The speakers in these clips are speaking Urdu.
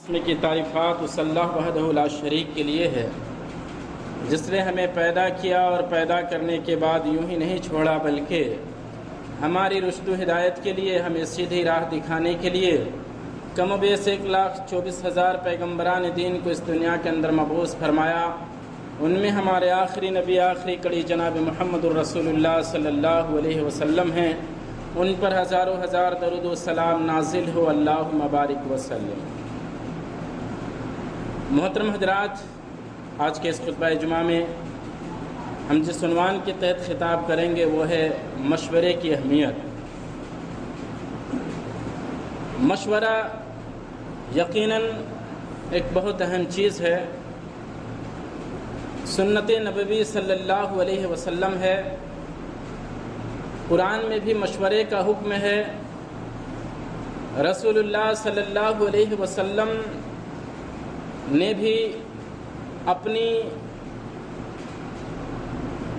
اس میں کی تعریفات اس اللہ وحدہ لا شریک کے لیے ہے، جس نے ہمیں پیدا کیا اور پیدا کرنے کے بعد یوں ہی نہیں چھوڑا، بلکہ ہماری رشد و ہدایت کے لیے، ہمیں سیدھی راہ دکھانے کے لیے کم و بیش 1,24,000 پیغمبران دین کو اس دنیا کے اندر مبعوث فرمایا۔ ان میں ہمارے آخری نبی، آخری کڑی جناب محمد الرسول اللہ صلی اللہ علیہ وسلم ہیں۔ ان پر ہزاروں ہزار درود و سلام نازل ہو، اللہم بارک وسلم۔ محترم حضرات، آج کے اس خطبہ جمعہ میں ہم جس عنوان کے تحت خطاب کریں گے وہ ہے مشورے کی اہمیت۔ مشورہ یقیناً ایک بہت اہم چیز ہے، سنت نبوی صلی اللہ علیہ وسلم ہے، قرآن میں بھی مشورے کا حکم ہے، رسول اللہ صلی اللہ علیہ وسلم نے بھی اپنی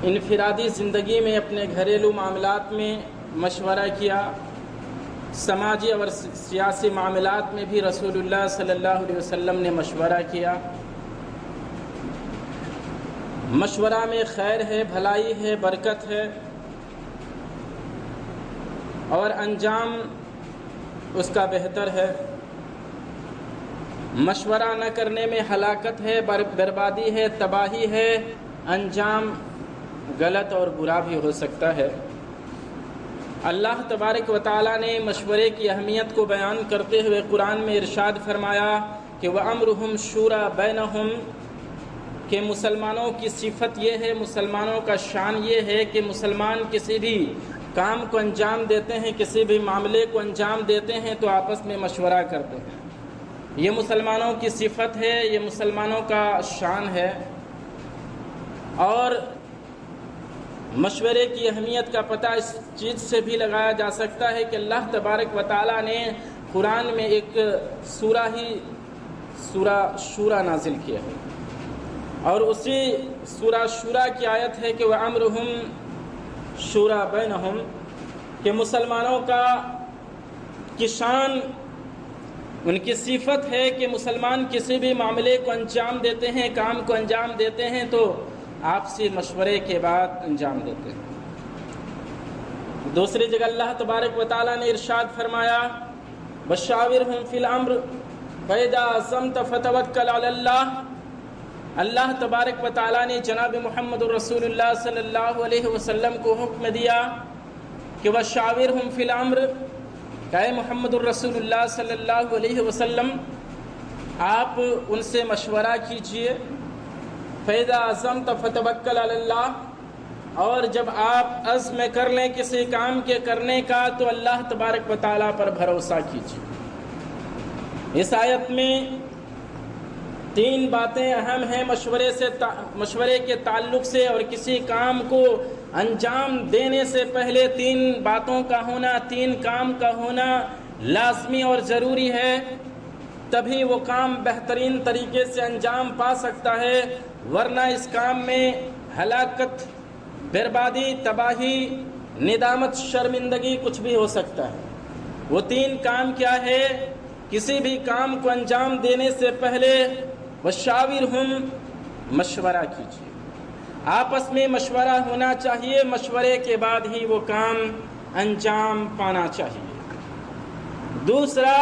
انفرادی زندگی میں، اپنے گھریلو معاملات میں مشورہ کیا، سماجی اور سیاسی معاملات میں بھی رسول اللہ صلی اللہ علیہ وسلم نے مشورہ کیا۔ مشورہ میں خیر ہے، بھلائی ہے، برکت ہے، اور انجام اس کا بہتر ہے۔ مشورہ نہ کرنے میں ہلاکت ہے، بربادی ہے، تباہی ہے، انجام غلط اور برا بھی ہو سکتا ہے۔ اللہ تبارک و تعالیٰ نے مشورے کی اہمیت کو بیان کرتے ہوئے قرآن میں ارشاد فرمایا کہ وَأَمْرُهُمْ شُورَى بَيْنَهُمْ، کہ مسلمانوں کی صفت یہ ہے، مسلمانوں کا شان یہ ہے کہ مسلمان کسی بھی کام کو انجام دیتے ہیں، کسی بھی معاملے کو انجام دیتے ہیں تو آپس میں مشورہ کرتے ہیں۔ یہ مسلمانوں کی صفت ہے، یہ مسلمانوں کا شان ہے۔ اور مشورے کی اہمیت کا پتہ اس چیز سے بھی لگایا جا سکتا ہے کہ اللہ تبارک و تعالیٰ نے قرآن میں ایک سورہ شورى نازل کیا ہے، اور اسی سورہ شورى کی آیت ہے کہ وَأَمْرُهُمْ شُورَى بَيْنَهُمْ، کہ مسلمانوں کی شان، ان کی صفت ہے کہ مسلمان کسی بھی معاملے کو انجام دیتے ہیں، کام کو انجام دیتے ہیں تو آپسی مشورے کے بعد انجام دیتے ہیں۔ دوسری جگہ اللہ تبارک و تعالیٰ نے ارشاد فرمایا وَشَاوِرْهُمْ فِي الْأَمْرِ فَإِذَا عَزَمْتَ فَتَوَكَّلْ عَلَى اللَّهِ۔ اللہ تبارک و تعالیٰ نے جناب محمد الرسول اللہ صلی اللہ علیہ وسلم کو حکم دیا کہ وَشَاوِرْهُمْ فِي الْأَمْرِ، کہ اے محمد الرسول اللہ صلی اللہ علیہ وسلم آپ ان سے مشورہ کیجئے، فَإِذَا عَزَمْتَ فَتَوَكَّلْ عَلَى اللَّهِ، اور جب آپ عزم کر لیں کسی کام کے کرنے کا تو اللہ تبارک و تعالیٰ پر بھروسہ کیجیے۔ اس آیت میں 3 باتیں اہم ہیں مشورے کے تعلق سے، اور کسی کام کو انجام دینے سے پہلے 3 باتوں کا ہونا، 3 کام کا ہونا لازمی اور ضروری ہے، تبھی وہ کام بہترین طریقے سے انجام پا سکتا ہے، ورنہ اس کام میں ہلاکت، بربادی، تباہی، ندامت، شرمندگی کچھ بھی ہو سکتا ہے۔ وہ 3 کام کیا ہے؟ کسی بھی کام کو انجام دینے سے پہلے وَشَاوِرْهُمْ، مشورہ کیجیے، آپس میں مشورہ ہونا چاہیے، مشورے کے بعد ہی وہ کام انجام پانا چاہیے۔ دوسرا،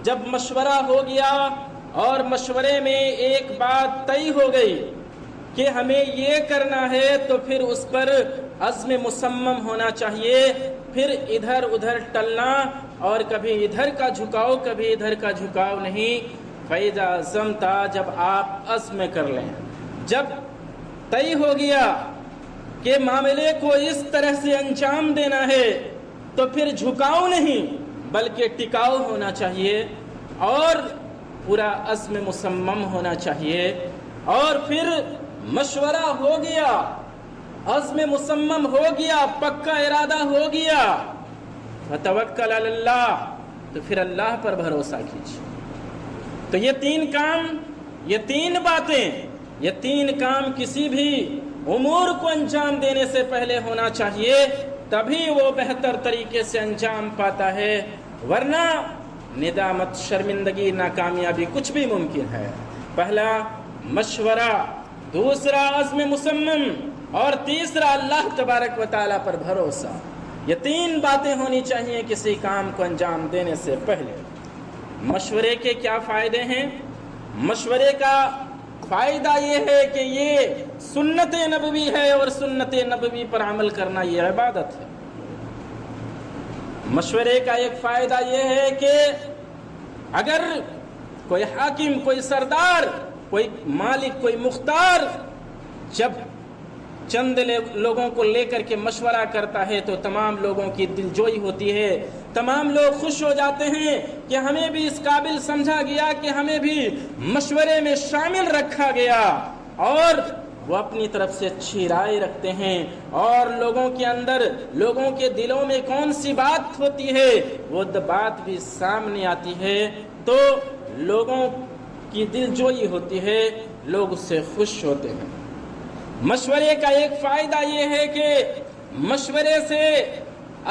جب مشورہ ہو گیا اور مشورے میں ایک بات طے ہو گئی کہ ہمیں یہ کرنا ہے تو پھر اس پر عزم مصمم ہونا چاہیے، پھر ادھر ادھر ٹلنا اور کبھی ادھر کا جھکاؤ کبھی ادھر کا جھکاؤ نہیں۔ فَإِذَا عَزَمْتَ، جب آپ عزم کر لیں، جب طے ہو گیا کہ معاملے کو اس طرح سے انجام دینا ہے تو پھر جھکاؤ نہیں بلکہ ٹکاؤ ہونا چاہیے اور پورا عزم مصمم ہونا چاہیے۔ اور پھر مشورہ ہو گیا، عزم مصمم ہو گیا، پکا ارادہ ہو گیا، فَتَوَكَّلْ عَلَى اللَّهِ، تو پھر اللہ پر بھروسہ کیجیے۔ تو یہ 3 کام، یہ 3 باتیں، یہ 3 کام کسی بھی امور کو انجام دینے سے پہلے ہونا چاہیے، تبھی وہ بہتر طریقے سے انجام پاتا ہے، ورنہ ندامت، شرمندگی، ناکامیابی کچھ بھی ممکن ہے۔ پہلا مشورہ، دوسرا عزم مصمم، اور تیسرا اللہ تبارک و تعالیٰ پر بھروسہ۔ یہ تین باتیں ہونی چاہیے کسی کام کو انجام دینے سے پہلے۔ مشورے کے کیا فائدے ہیں؟ مشورے کا فائدہ یہ ہے کہ یہ سنت نبوی ہے، اور سنت نبوی پر عمل کرنا یہ عبادت ہے۔ مشورے کا ایک فائدہ یہ ہے کہ اگر کوئی حاکم، کوئی سردار، کوئی مالک، کوئی مختار جب چند لوگوں کو لے کر کے مشورہ کرتا ہے تو تمام لوگوں کی دلجوئی ہوتی ہے، تمام لوگ خوش ہو جاتے ہیں کہ ہمیں بھی اس قابل سمجھا گیا کہ ہمیں بھی مشورے میں شامل رکھا گیا، اور وہ اپنی طرف سے اچھی رائے رکھتے ہیں، اور لوگوں کے اندر، لوگوں کے دلوں میں کون سی بات ہوتی ہے وہ بات بھی سامنے آتی ہے، تو لوگوں کی دلجوئی ہوتی ہے، لوگ اس سے خوش ہوتے ہیں۔ مشورے کا ایک فائدہ یہ ہے کہ مشورے سے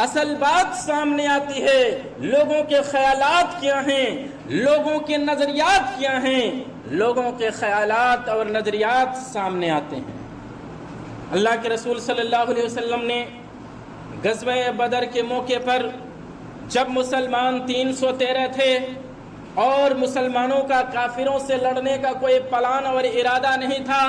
اصل بات سامنے آتی ہے، لوگوں کے خیالات کیا ہیں، لوگوں کے نظریات کیا ہیں، لوگوں کے خیالات اور نظریات سامنے آتے ہیں۔ اللہ کے رسول صلی اللہ علیہ وسلم نے غزوہ بدر کے موقع پر جب مسلمان 313 تھے اور مسلمانوں کا کافروں سے لڑنے کا کوئی پلان اور ارادہ نہیں تھا،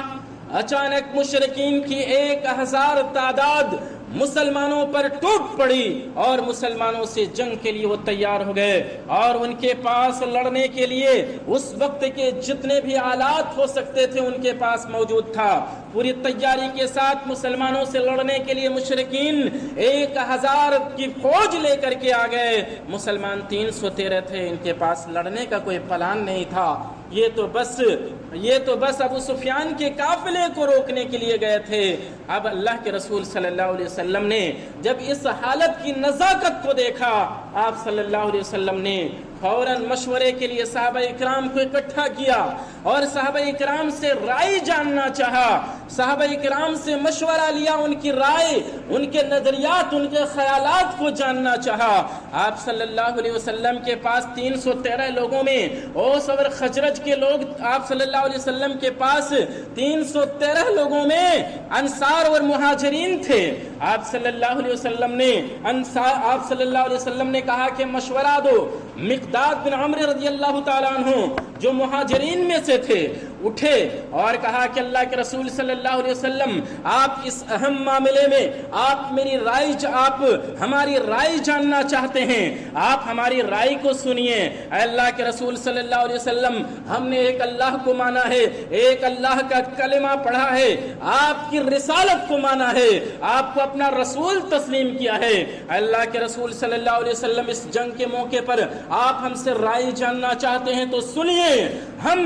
اچانک مشرکین کی 1000 تعداد مسلمانوں پر ٹوٹ پڑی اور مسلمانوں سے جنگ کے لیے وہ تیار ہو گئے، اور ان کے پاس لڑنے کے لیے اس وقت کے جتنے بھی آلات ہو سکتے تھے ان کے پاس موجود تھا۔ پوری تیاری کے ساتھ مسلمانوں سے لڑنے کے لیے مشرکین 1000 کی فوج لے کر کے آ گئے، مسلمان 313 تھے، ان کے پاس لڑنے کا کوئی پلان نہیں تھا۔ یہ تو بس ابو سفیان کے قافلے کو روکنے کے لیے گئے تھے۔ اب اللہ کے رسول صلی اللہ علیہ وسلم نے جب اس حالت کی نزاکت کو دیکھا، آپ صلی اللہ علیہ وسلم نے فوراً مشورے کے لیے صحابہ اکرام کو اکٹھا کیا اور صحابہ اکرام سے رائے جاننا چاہا، صحابہ اکرام سے مشورہ لیا، ان کی رائے، ان کے نظریات، ان کے خیالات کو جاننا چاہا۔ آپ صلی اللہ علیہ وسلم کے پاس 313 لوگوں میں اوس اور خزرج کے لوگ، آپ صلی اللہ علیہ وسلم کے پاس 313 لوگوں میں انصار اور مہاجرین تھے۔ آپ صلی اللہ علیہ وسلم نے کہا کہ مشورہ دو۔ مقداد بن عمرو رضی اللہ تعالیٰ عنہ جو مہاجرین میں سے تھے اٹھے اور کہا کہ اللہ کے رسول صلی اللہ علیہ وسلم، آپ اس اہم معاملے میں آپ ہماری رائے جاننا چاہتے ہیں، آپ ہماری رائے کو سنیے۔ اے اللہ کے رسول صلی اللہ علیہ وسلم، ہم نے ایک اللہ کو مانا ہے، ایک اللہ کا کلمہ پڑھا ہے، آپ کی رسالت کو مانا ہے، آپ کو اپنا رسول تسلیم کیا ہے۔ اے اللہ کے رسول صلی اللہ علیہ وسلم، اس جنگ کے موقع پر آپ ہم سے رائے جاننا چاہتے ہیں تو سنیے، ہم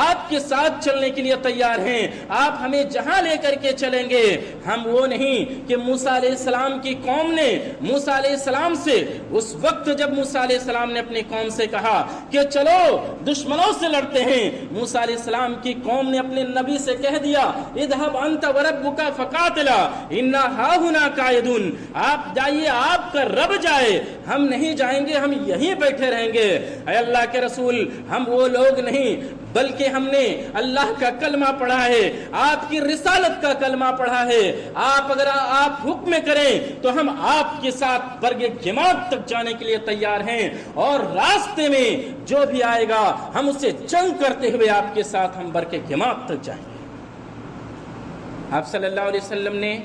آپ کے ساتھ چلنے کے لیے تیار ہیں، آپ ہمیں جہاں لے کر کے چلیں گے۔ ہم وہ نہیں کہ موسیٰ علیہ السلام کی قوم نے موسیٰ علیہ السلام سے، اس وقت جب موسیٰ علیہ السلام نے اپنی قوم سے کہا کہ چلو دشمنوں سے لڑتے ہیں، موسیٰ علیہ السلام کی قوم نے اپنے نبی سے کہہ دیا اذهب انت وربك فقاتلا انا هاهنا قاعدون، آپ جائیے، آپ کا رب جائے، ہم نہیں جائیں گے، ہم یہیں بیٹھے رہیں گے۔ اے اللہ کے رسول، ہم وہ لوگ نہیں بلکہ ہم نے اللہ کا کلمہ پڑھا ہے، آپ کی رسالت کا کلمہ پڑھا ہے، اگر آپ حکم کریں تو ہم آپ کے ساتھ برگ جماعت تک جانے کے لیے تیار ہیں، اور راستے میں جو بھی آئے گا ہم اسے جنگ کرتے ہوئے آپ کے ساتھ ہم برگ جماعت تک جائیں گے۔ آپ صلی اللہ علیہ وسلم نے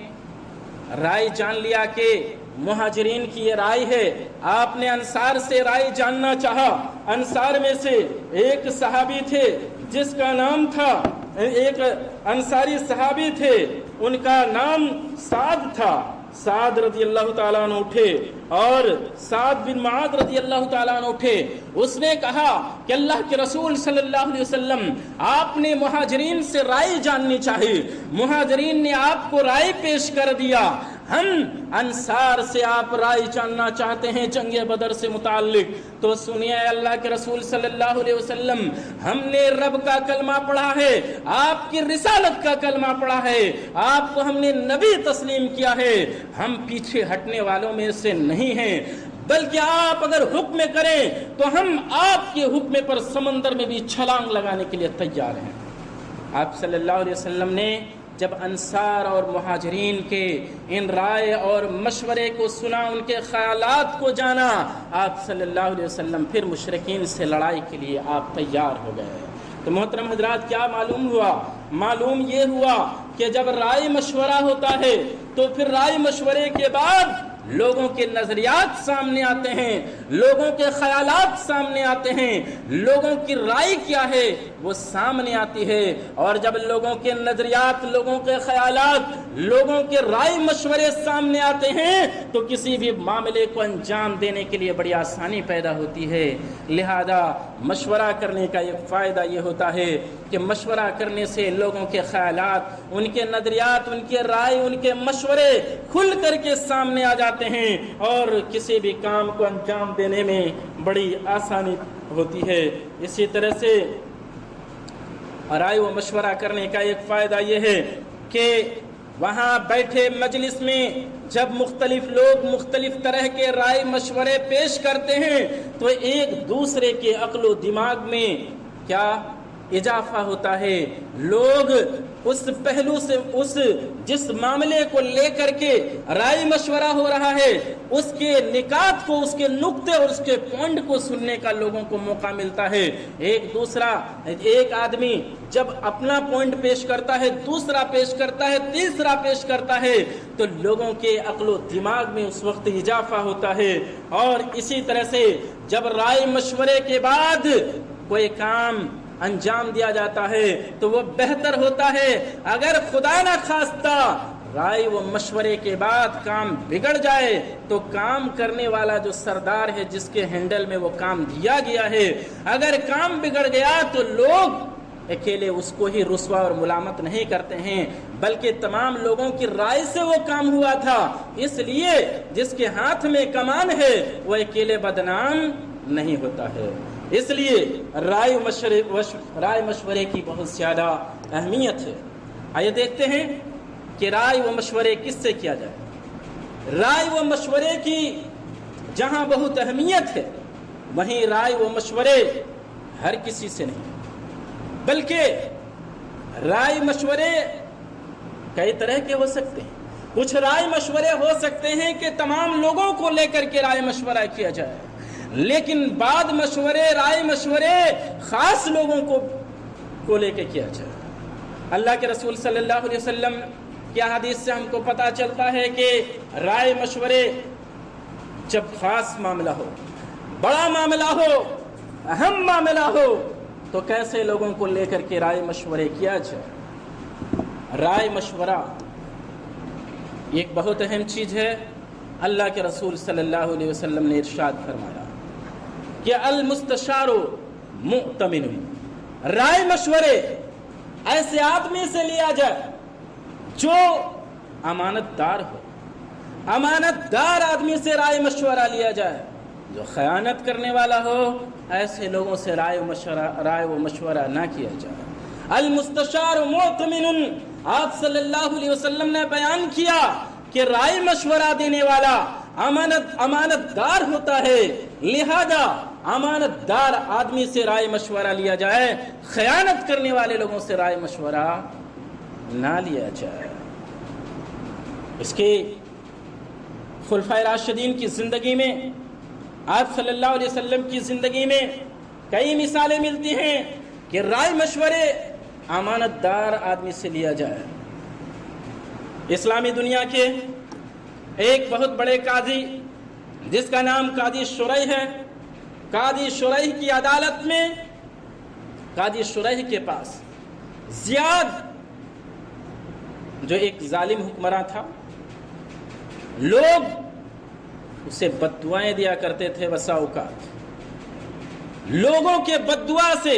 رائے جان لیا کہ مہاجرین کی یہ رائے ہے، آپ نے انصار سے رائے جاننا چاہا۔ انصار میں سے ایک صحابی تھے جس کا نام تھا، ایک انصاری صحابی تھے، ان کا نام سعد تھا۔ سعد رضی اللہ تعالیٰ عنہ اٹھے، اور سعد بن معاذ رضی اللہ تعالیٰ عنہ اٹھے، اس نے کہا کہ اللہ کے رسول صلی اللہ علیہ وسلم، آپ نے مہاجرین سے رائے جاننی چاہیے، مہاجرین نے آپ کو رائے پیش کر دیا، ہم انصار سے آپ رائے جاننا چاہتے ہیں جنگ بدر سے متعلق۔ تو سنیے اللہ کے رسول صلی اللہ علیہ وسلم، ہم نے رب کا کلمہ پڑھا ہے، آپ کی رسالت کا کلمہ پڑھا ہے، آپ کو ہم نے نبی تسلیم کیا ہے، ہم پیچھے ہٹنے والوں میں سے نہیں ہیں، بلکہ آپ اگر حکم کریں تو ہم آپ کے حکم پر سمندر میں بھی چھلانگ لگانے کے لیے تیار ہیں۔ آپ صلی اللہ علیہ وسلم نے جب انصار اور مہاجرین کے ان رائے اور مشورے کو سنا، ان کے خیالات کو جانا، آپ صلی اللہ علیہ وسلم پھر مشرکین سے لڑائی کے لیے آپ تیار ہو گئے۔ تو محترم حضرات، کیا معلوم ہوا؟ معلوم یہ ہوا کہ جب رائے مشورہ ہوتا ہے تو پھر رائے مشورے کے بعد لوگوں کے نظریات سامنے آتے ہیں، لوگوں کے خیالات سامنے آتے ہیں، لوگوں کی رائے کیا ہے وہ سامنے آتی ہے۔ اور جب لوگوں کے نظریات، لوگوں کے خیالات، لوگوں کے رائے مشورے سامنے آتے ہیں تو کسی بھی معاملے کو انجام دینے کے لیے بڑی آسانی پیدا ہوتی ہے۔ لہذا مشورہ کرنے کا ایک فائدہ یہ ہوتا ہے کہ مشورہ کرنے سے لوگوں کے خیالات، ان کے نظریات، ان کے رائے، ان کے مشورے کھل کر کے سامنے آ جاتے ہیں اور کسی بھی کام کو انجام دینے میں بڑی آسانی ہوتی ہے۔ اسی طرح سے رائے و مشورہ کرنے کا ایک فائدہ یہ ہے کہ وہاں بیٹھے مجلس میں جب مختلف لوگ مختلف طرح کے رائے مشورے پیش کرتے ہیں تو ایک دوسرے کے عقل و دماغ میں کیا اضافہ ہوتا ہے۔ لوگ اس پہلو سے، اس جس معاملے کو لے کر کے رائے مشورہ ہو رہا ہے، اس کے نکات کو، اس کے نقطے اور اس کے پوائنٹ کو سننے کا لوگوں کو موقع ملتا ہے۔ ایک آدمی جب اپنا پوائنٹ پیش کرتا ہے، دوسرا پیش کرتا ہے، تیسرا پیش کرتا ہے تو لوگوں کے عقل و دماغ میں اس وقت اضافہ ہوتا ہے۔ اور اسی طرح سے جب رائے مشورے کے بعد کوئی کام انجام دیا جاتا ہے تو وہ بہتر ہوتا ہے۔ اگر خدا نہ خواستہ رائے و مشورے کے بعد کام بگڑ جائے تو کام کرنے والا جو سردار ہے، جس کے ہینڈل میں وہ کام دیا گیا ہے، اگر کام بگڑ گیا تو لوگ اکیلے اس کو ہی رسوا اور ملامت نہیں کرتے ہیں، بلکہ تمام لوگوں کی رائے سے وہ کام ہوا تھا۔ اس لیے جس کے ہاتھ میں کمان ہے وہ اکیلے بدنام نہیں ہوتا ہے۔ اس لیے رائے مشورے کی بہت زیادہ اہمیت ہے۔ آئیے دیکھتے ہیں کہ رائے و مشورے کس سے کیا جائے۔ رائے و مشورے کی جہاں بہت اہمیت ہے وہیں رائے و مشورے ہر کسی سے نہیں، بلکہ رائے مشورے کئی طرح کے ہو سکتے ہیں۔ کچھ رائے مشورے ہو سکتے ہیں کہ تمام لوگوں کو لے کر کے رائے مشورہ کیا جائے، لیکن بعد رائے مشورے خاص لوگوں کو لے کے کیا جائے۔ اللہ کے رسول صلی اللہ علیہ وسلم کی حدیث سے ہم کو پتہ چلتا ہے کہ رائے مشورے جب خاص معاملہ ہو، بڑا معاملہ ہو، اہم معاملہ ہو تو کیسے لوگوں کو لے کر کے رائے مشورے کیا جائے۔ رائے مشورہ ایک بہت اہم چیز ہے۔ اللہ کے رسول صلی اللہ علیہ وسلم نے ارشاد فرمایا کہ المستشار مؤتمن، رائے مشورے ایسے آدمی سے لیا جائے جو امانت دار ہو۔ امانت دار آدمی سے رائے مشورہ لیا جائے۔ جو خیانت کرنے والا ہو ایسے لوگوں سے رائے و مشورہ نہ کیا جائے۔ المستشار مؤتمن، آپ صلی اللہ علیہ وسلم نے بیان کیا کہ رائے مشورہ دینے والا امانت دار ہوتا ہے، لہذا امانت دار آدمی سے رائے مشورہ لیا جائے، خیانت کرنے والے لوگوں سے رائے مشورہ نہ لیا جائے۔ اس کے خلفائے راشدین کی زندگی میں، آپ صلی اللہ علیہ وسلم کی زندگی میں کئی مثالیں ملتی ہیں کہ رائے مشورے امانت دار آدمی سے لیا جائے۔ اسلامی دنیا کے ایک بہت بڑے قاضی جس کا نام قاضی شریح ہے، قاضی شریح کی عدالت میں، قاضی شریح کے پاس زیاد جو ایک ظالم حکمراں تھا، لوگ اسے بد دعائیں دیا کرتے تھے۔ بسا اوقات لوگوں کے بد دعا سے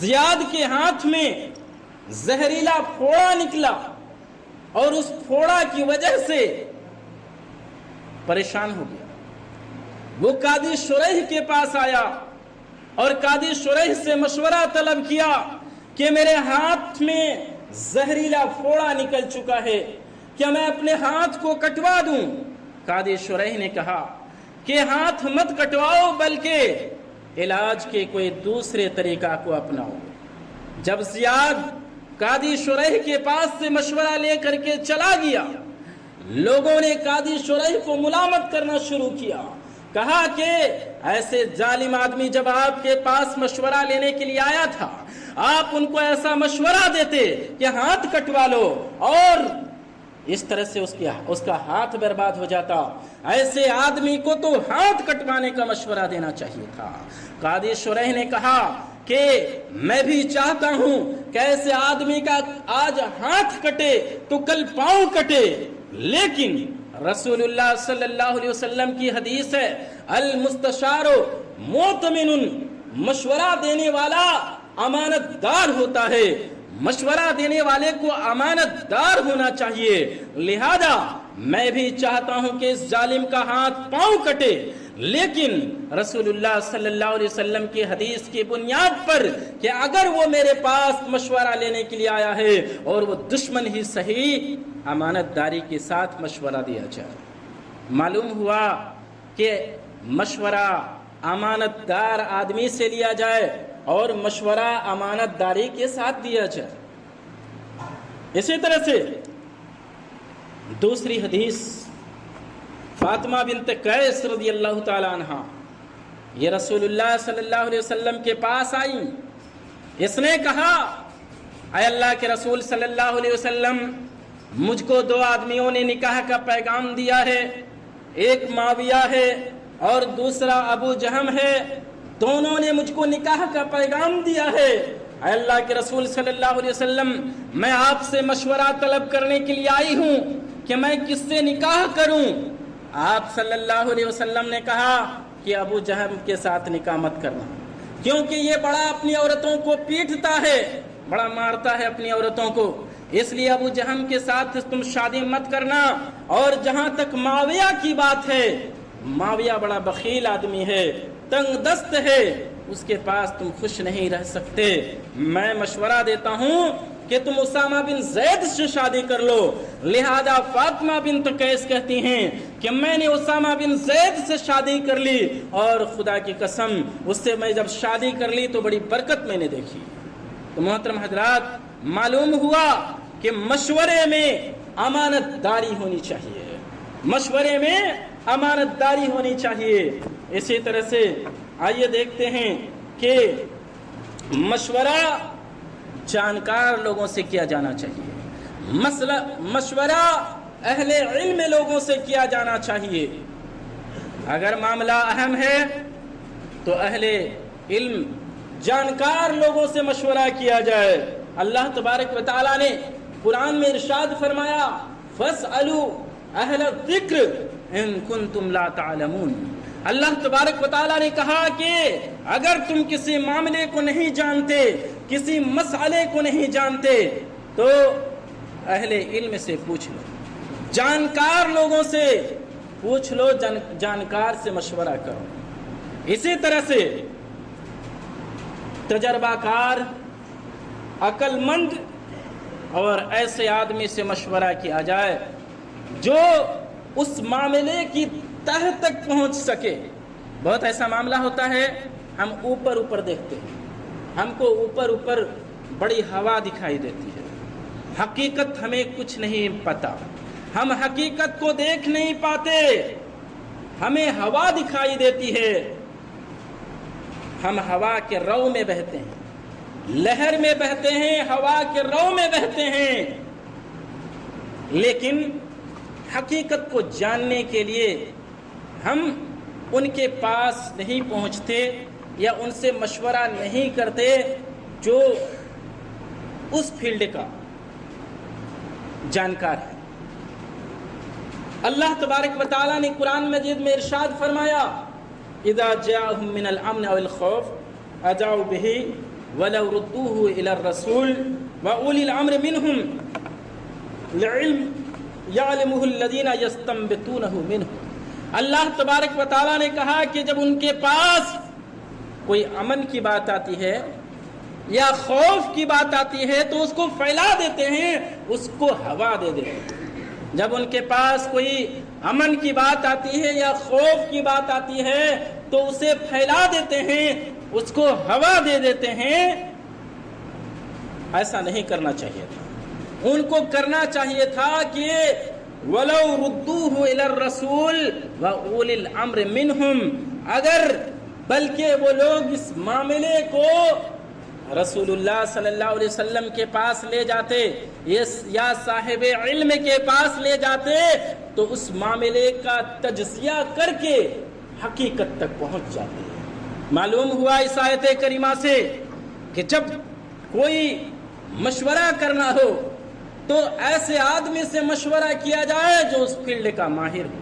زیاد کے ہاتھ میں زہریلا پھوڑا نکلا اور اس پھوڑا کی وجہ سے پریشان ہو گیا۔ وہ قاضی شریح کے پاس آیا اور قاضی شریح سے مشورہ طلب کیا کہ میرے ہاتھ میں زہریلا پھوڑا نکل چکا ہے، کیا میں اپنے ہاتھ کو کٹوا دوں؟ قاضی شریح نے کہا کہ ہاتھ مت کٹواؤ بلکہ علاج کے کوئی دوسرے طریقہ کو اپناؤ۔ جب زیاد قاضی شریح کے پاس سے مشورہ لے کر کے چلا گیا، لوگوں نے قاضی شریح کو ملامت کرنا شروع کیا، کہا کہ ایسے ظالم آدمی جب آپ کے پاس مشورہ لینے کے لیے آیا تھا، آپ ان کو ایسا مشورہ دیتے کہ ہاتھ کٹوا لو، اور اس طرح سے اس کا ہاتھ برباد ہو جاتا۔ ایسے آدمی کو تو ہاتھ کٹوانے کا مشورہ دینا چاہیے تھا۔ قاضی شریح نے کہا کہ میں بھی چاہتا ہوں کہ ایسے آدمی کا آج ہاتھ کٹے تو کل پاؤں کٹے، لیکن رسول اللہ صلی اللہ علیہ وسلم کی حدیث ہے، المستشار مؤتمن، مشورہ دینے والا امانت دار ہوتا ہے، مشورہ دینے والے کو امانت دار ہونا چاہیے۔ لہذا میں بھی چاہتا ہوں کہ اس ظالم کا ہاتھ پاؤں کٹے، لیکن رسول اللہ صلی اللہ علیہ وسلم کی حدیث کی بنیاد پر کہ اگر وہ میرے پاس مشورہ لینے کے لیے آیا ہے اور وہ دشمن ہی صحیح، امانت داری کے ساتھ مشورہ دیا جائے۔ معلوم ہوا کہ مشورہ امانت دار آدمی سے لیا جائے اور مشورہ امانت داری کے ساتھ دیا جائے۔ اسی طرح سے دوسری حدیث، فاطمہ بنت قیس رضی اللہ تعالی عنہ، یہ رسول اللہ صلی اللہ علیہ وسلم کے پاس آئیں۔ اس نے کہا، اے اللہ کے رسول صلی اللہ علیہ وسلم، مجھ کو دو آدمیوں نے نکاح کا پیغام دیا ہے، ایک معاویہ ہے اور دوسرا ابو جہم ہے، دونوں نے مجھ کو نکاح کا پیغام دیا ہے۔ اے اللہ کے رسول صلی اللہ علیہ وسلم، میں آپ سے مشورہ طلب کرنے کے لیے آئی ہوں کہ میں کس سے نکاح کروں؟ آپ صلی اللہ علیہ وسلم نے کہا کہ ابو جہم کے ساتھ نکاح مت کرنا، کیونکہ یہ بڑا اپنی عورتوں کو پیٹتا ہے، بڑا مارتا ہے اپنی عورتوں کو، اس لیے ابو جہم کے ساتھ تم شادی مت کرنا۔ اور جہاں تک معاویہ کی بات ہے، معاویہ بڑا بخیل آدمی ہے، تنگ دست ہے، اس کے پاس تم خوش نہیں رہ سکتے، میں مشورہ دیتا ہوں کہ تم اسامہ بن زید سے شادی کر لو۔ لہذا فاطمہ بنت قیس کہتی ہیں کہ میں نے اسامہ بن زید سے شادی کر لی، اور خدا کی قسم اس سے میں جب شادی کر لی تو بڑی برکت میں نے دیکھی۔ تو محترم حضرات، معلوم ہوا کہ مشورے میں امانت داری ہونی چاہیے، مشورے میں امانت داری ہونی چاہیے۔ اسی طرح سے آئیے دیکھتے ہیں کہ مشورہ جانکار لوگوں سے کیا جانا چاہیے، مشورہ اہل علم لوگوں سے کیا جانا چاہیے۔ اگر معاملہ اہم ہے تو اہل علم جانکار لوگوں سے مشورہ کیا جائے۔ اللہ تبارک و تعالیٰ نے قرآن میں ارشاد فرمایا، فَاسْأَلُوا أَهْلَ الذِّكْرِ إِن كُنتُمْ لَا تَعْلَمُونَ۔ اللہ تبارک و تعالیٰ نے کہا کہ اگر تم کسی معاملے کو نہیں جانتے، کسی مسئلے کو نہیں جانتے، تو اہل علم سے پوچھ لو، جانکار لوگوں سے پوچھ لو، جانکار سے مشورہ کرو۔ اسی طرح سے تجربہ کار، عقل مند اور ایسے آدمی سے مشورہ کیا جائے جو اس معاملے کی تہ تک پہنچ سکے۔ بہت ایسا معاملہ ہوتا ہے، ہم اوپر اوپر دیکھتے ہیں، ہم کو اوپر اوپر بڑی ہوا دکھائی دیتی ہے، حقیقت ہمیں کچھ نہیں پتا، ہم حقیقت کو دیکھ نہیں پاتے، ہمیں ہوا دکھائی دیتی ہے، ہم ہوا کے رو میں بہتے ہیں، لہر میں بہتے ہیں، ہوا کے رو میں بہتے ہیں، لیکن حقیقت کو جاننے کے لیے ہم ان کے پاس نہیں پہنچتے یا ان سے مشورہ نہیں کرتے جو اس فیلڈ کا جانکار ہے۔ اللہ تبارک و تعالیٰ نے قرآن مجید میں ارشاد فرمایا، اذا جاءهم من الامن او الخوف اذاعوا به ولو ردوه الى الرسول واولي الامر منهم لعلم يعلمه الذين يستنبطونه منه۔ اللہ تبارک و تعالیٰ نے کہا کہ جب ان کے پاس کوئی امن کی بات آتی ہے یا خوف کی بات آتی ہے تو اس کو پھیلا دیتے ہیں، اس کو ہوا دے دیتے ہیں۔ جب ان کے پاس کوئی امن کی بات آتی ہے یا خوف کی بات آتی ہے تو اسے پھیلا دیتے ہیں، اس کو ہوا دے دیتے ہیں۔ ایسا نہیں کرنا چاہیے تھا، ان کو کرنا چاہیے تھا کہ وَلَوْ رُدُّوهُ إِلَى الرَّسُولِ وَأُولِي الْأَمْرِ مِنْهُمْ، اگر بلکہ وہ لوگ اس معاملے کو رسول اللہ صلی اللہ علیہ وسلم کے پاس لے جاتے یا صاحب علم کے پاس لے جاتے تو اس معاملے کا تجزیہ کر کے حقیقت تک پہنچ جاتے۔ معلوم ہوا اس آیت کریمہ سے کہ جب کوئی مشورہ کرنا ہو تو ایسے آدمی سے مشورہ کیا جائے جو اس فیلڈ کا ماہر ہو،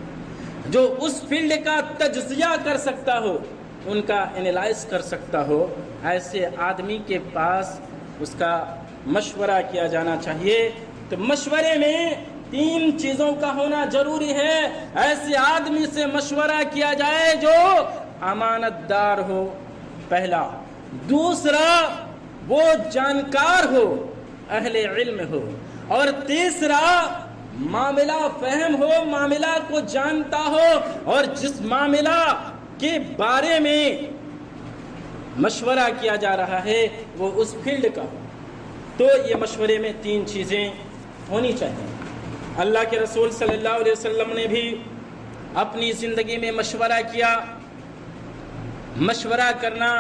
جو اس فیلڈ کا تجزیہ کر سکتا ہو، ان کا انالائز کر سکتا ہو۔ ایسے آدمی کے پاس اس کا مشورہ کیا جانا چاہیے۔ تو مشورے میں 3 چیزوں کا ہونا ضروری ہے۔ ایسے آدمی سے مشورہ کیا جائے جو امانت دار ہو، پہلا، دوسرا وہ جانکار ہو، اہل علم ہو، اور تیسرا معاملہ فہم ہو، معاملہ کو جانتا ہو، اور جس معاملہ کے بارے میں مشورہ کیا جا رہا ہے وہ اس فیلڈ کا ہو۔ تو یہ مشورے میں 3 چیزیں ہونی چاہیے۔ اللہ کے رسول صلی اللہ علیہ وسلم نے بھی اپنی زندگی میں مشورہ کیا۔ مشورہ کرنا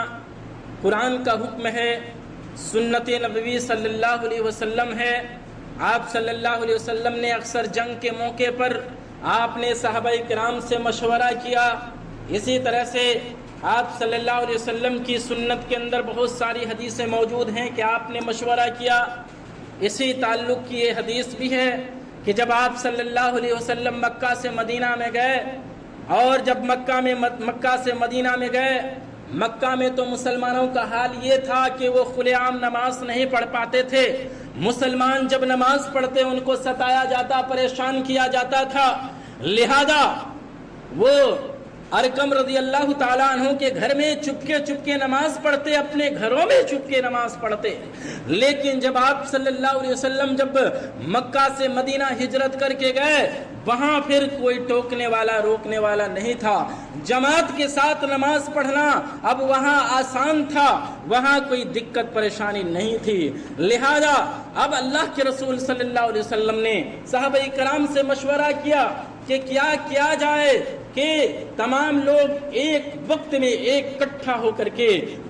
قرآن کا حکم ہے، سنت نبوی صلی اللہ علیہ وسلم ہے۔ آپ صلی اللہ علیہ وسلم نے اکثر جنگ کے موقع پر آپ نے صحابہ کرام سے مشورہ کیا۔ اسی طرح سے آپ صلی اللہ علیہ وسلم کی سنت کے اندر بہت ساری حدیثیں موجود ہیں کہ آپ نے مشورہ کیا۔ اسی تعلق کی یہ حدیث بھی ہے کہ جب آپ صلی اللہ علیہ وسلم مکہ سے مدینہ میں گئے، اور جب مکہ سے مدینہ میں گئے، مکہ میں تو مسلمانوں کا حال یہ تھا کہ وہ کھلے عام نماز نہیں پڑھ پاتے تھے۔ مسلمان جب نماز پڑھتے ان کو ستایا جاتا، پریشان کیا جاتا تھا، لہذا وہ ارقم رضی اللہ تعالیٰ عنہ کے گھر میں چپکے نماز پڑھتے، اپنے گھروں میں چپکے نماز پڑھتے۔ لیکن جب آپ صلی اللہ علیہ وسلم جب مکہ سے مدینہ ہجرت کر کے گئے، وہاں پھر کوئی ٹوکنے والا روکنے والا نہیں تھا۔ جماعت کے ساتھ نماز پڑھنا اب وہاں آسان تھا، وہاں کوئی دقت پریشانی نہیں تھی۔ لہذا اب اللہ کے رسول صلی اللہ علیہ وسلم نے صحابہ کرام سے مشورہ کیا کہ کیا کیا جائے کہ تمام لوگ ایک وقت میں ایک اکٹھا ہو کر کے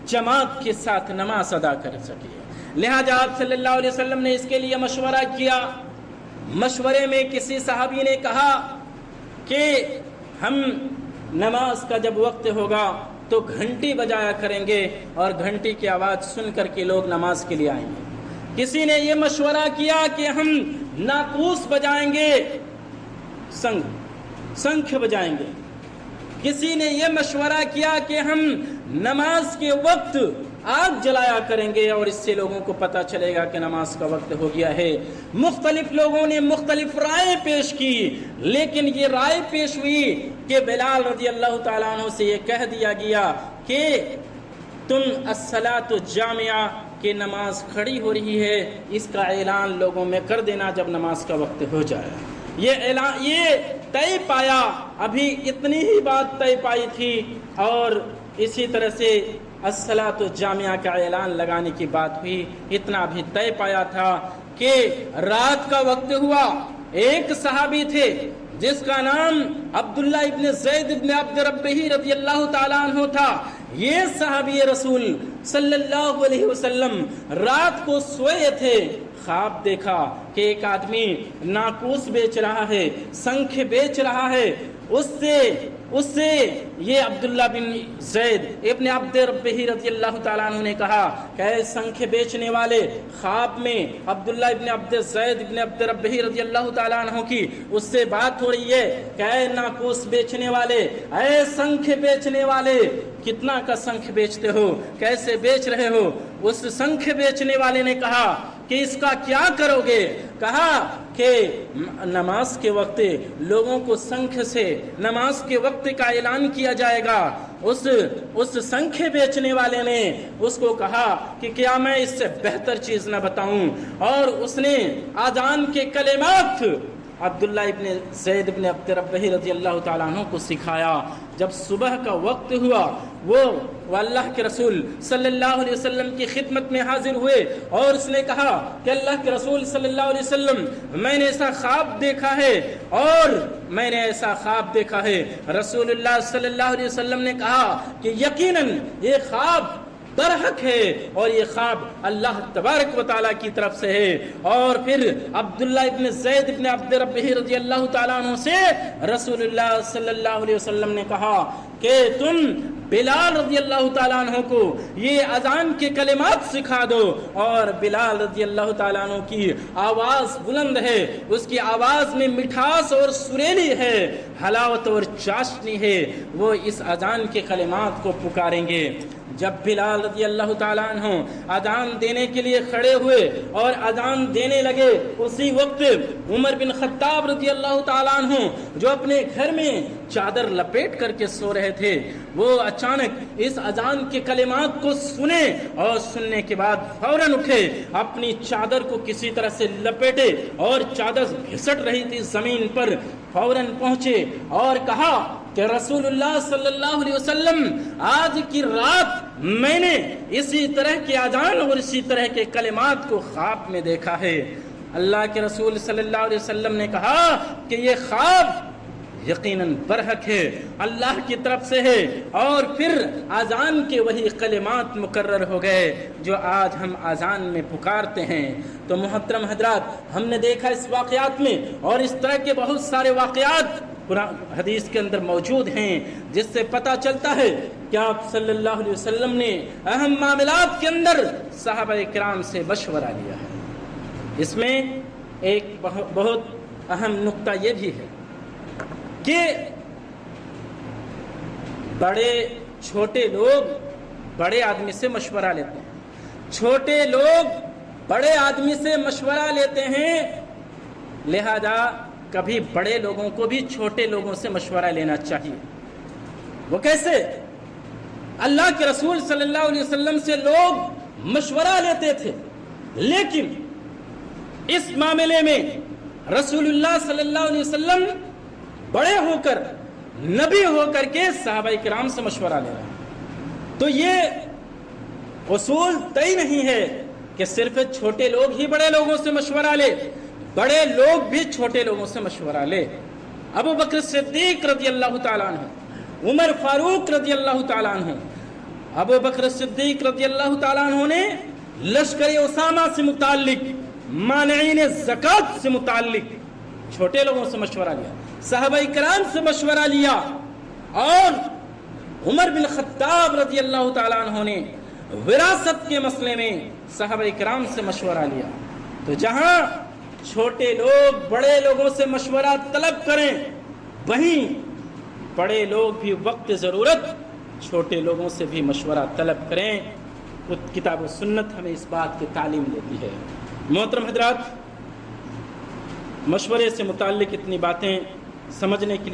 جماعت کے ساتھ نماز ادا کر سکے۔ لہذا آپ صلی اللہ علیہ وسلم نے اس کے لیے مشورہ کیا۔ مشورے میں کسی صحابی نے کہا کہ ہم نماز کا جب وقت ہوگا تو گھنٹی بجایا کریں گے اور گھنٹی کی آواز سن کر کے لوگ نماز کے لیے آئیں گے۔ کسی نے یہ مشورہ کیا کہ ہم ناقوس بجائیں گے، شنکھ بجائیں گے۔ کسی نے یہ مشورہ کیا کہ ہم نماز کے وقت آگ جلایا کریں گے اور اس سے لوگوں کو پتہ چلے گا کہ نماز کا وقت ہو گیا ہے۔ مختلف لوگوں نے مختلف رائے پیش کی، لیکن یہ رائے پیش ہوئی کہ بلال رضی اللہ تعالیٰ عنہ سے یہ کہہ دیا گیا کہ تم الصلاۃ الجامعہ کہ نماز کھڑی ہو رہی ہے، اس کا اعلان لوگوں میں کر دینا جب نماز کا وقت ہو جائے۔ یہ طے پایا، ابھی اتنی ہی بات طے پائی تھی، اور اسی طرح سے الصلاۃ الجامعہ کا اعلان لگانے کی بات ہوئی، اتنا بھی طے پایا تھا کہ رات کا وقت ہوا۔ ایک صحابی تھے جس کا نام عبداللہ ابن زید ابن عبد ربہ رضی اللہ تعالیٰ عنہ تھا۔ یہ صحابی رسول صلی اللہ علیہ وسلم رات کو سوئے تھے، خواب دیکھا کہ ایک آدمی ناقوس بیچ رہا ہے، شنکھ بیچ رہا ہے۔ اس سے یہ عبداللہ بن زید ابن عبد ربہ رضی اللہ تعالیٰ عنہ نے کہا کہ اے شنکھ بیچنے والے، خواب میں عبداللہ ابن عبد زید ابن عبد ربہ رضی اللہ تعالیٰ عنہ کی اس سے بات ہو رہی ہے کہ اے ناقوس بیچنے والے، اے شنکھ بیچنے والے، کتنا کا شنکھ بیچتے ہو، کیسے بیچ رہے ہو؟ اس شنکھ بیچنے والے نے کہا کہ اس کا کیا کرو گے؟ کہا کہ نماز کے وقت لوگوں کو شنکھ سے نماز کے وقت کا اعلان کیا جائے گا۔ اس شنکھ بیچنے والے نے اس کو کہا کہ کیا میں اس سے بہتر چیز نہ بتاؤں، اور اس نے آذان کے کلمات عبداللہ ابن زید ابن عبد ربہ رضی اللہ تعالیٰ عنہ کو سکھایا۔ جب صبح کا وقت ہوا وہ اللہ کے رسول صلی اللہ علیہ وسلم کی خدمت میں حاضر ہوئے اور اس نے کہا کہ اللہ کے رسول صلی اللہ علیہ وسلم میں نے ایسا خواب دیکھا ہے اور میں نے ایسا خواب دیکھا ہے۔ رسول اللہ صلی اللہ علیہ وسلم نے کہا کہ یقیناً یہ خواب برحق ہے اور یہ خواب اللہ تبارک و تعالیٰ کی طرف سے ہے۔ اور پھر عبداللہ ابن زید ابن عبد ربہ رضی اللہ تعالیٰ عنہ سے رسول اللہ صلی اللہ علیہ وسلم نے کہا کہ تم بلال رضی اللہ تعالیٰ عنہ کو یہ اذان کے کلمات سکھا دو۔ اور بلال رضی اللہ تعالیٰ عنہ کی آواز بلند ہے، اس کی آواز میں مٹھاس اور سریلی ہے، حلاوت اور چاشنی ہے، وہ اس اذان کے کلمات کو پکاریں گے۔ جب بلال رضی اللہ تعالیٰ عنہ اذان دینے کے لیے کھڑے ہوئے اور اذان دینے لگے، اسی وقت عمر بن خطاب رضی اللہ تعالیٰ عنہ جو اپنے گھر میں چادر لپیٹ کر کے سو رہے تھے، وہ اچانک اس اذان کے کلمات کو سنے اور سننے کے بعد فوراً اٹھے، اپنی چادر کو کسی طرح سے لپیٹے اور چادر گھسٹ رہی تھی زمین پر، فوراً پہنچے اور کہا کہ رسول اللہ صلی اللہ علیہ وسلم آج کی رات میں نے اسی طرح کے اذان اور اسی طرح کے کلمات کو خواب میں دیکھا ہے۔ اللہ کے رسول صلی اللہ علیہ وسلم نے کہا کہ یہ خواب یقیناً برحق ہے، اللہ کی طرف سے ہے، اور پھر اذان کے وہی کلمات مقرر ہو گئے جو آج ہم اذان میں پکارتے ہیں۔ تو محترم حضرات، ہم نے دیکھا اس واقعات میں اور اس طرح کے بہت سارے واقعات قرآن حدیث کے اندر موجود ہیں، جس سے پتہ چلتا ہے کہ آپ صلی اللہ علیہ وسلم نے اہم معاملات کے اندر صحابہ کرام سے مشورہ لیا ہے۔ اس میں ایک بہت اہم نقطہ یہ بھی ہے کہ بڑے چھوٹے لوگ بڑے آدمی سے مشورہ لیتے ہیں، چھوٹے لوگ بڑے آدمی سے مشورہ لیتے ہیں، لہذا کبھی بڑے لوگوں کو بھی چھوٹے لوگوں سے مشورہ لینا چاہیے۔ وہ کیسے؟ اللہ کے رسول صلی اللہ علیہ وسلم سے لوگ مشورہ لیتے تھے، لیکن اس معاملے میں رسول اللہ صلی اللہ علیہ وسلم بڑے ہو کر، نبی ہو کر کے صحابہ کرام سے مشورہ لے رہے ہیں۔ تو یہ اصول طے نہیں ہے کہ صرف چھوٹے لوگ ہی بڑے لوگوں سے مشورہ لے، بڑے لوگ بھی چھوٹے لوگوں سے مشورہ لے۔ ابو بکر صدیق رضی اللہ تعالیٰ عنہ، عمر فاروق رضی اللہ تعالیٰ عنہ، ابو بکر صدیق رضی اللہ تعالیٰ عنہ نے لشکر اسامہ سے متعلق، مانعین زکوٰۃ سے متعلق چھوٹے لوگوں سے مشورہ لیا، صحابہ کرام سے مشورہ لیا، اور عمر بن خطاب رضی اللہ تعالیٰ عنہ نے وراثت کے مسئلے میں صحابہ کرام سے مشورہ لیا۔ تو جہاں چھوٹے لوگ بڑے لوگوں سے مشورہ طلب کریں، وہیں بڑے لوگ بھی وقت ضرورت چھوٹے لوگوں سے بھی مشورہ طلب کریں۔ کتاب و سنت ہمیں اس بات کی تعلیم دیتی ہے۔ محترم حضرات، مشورے سے متعلق اتنی باتیں سمجھنے کے لیے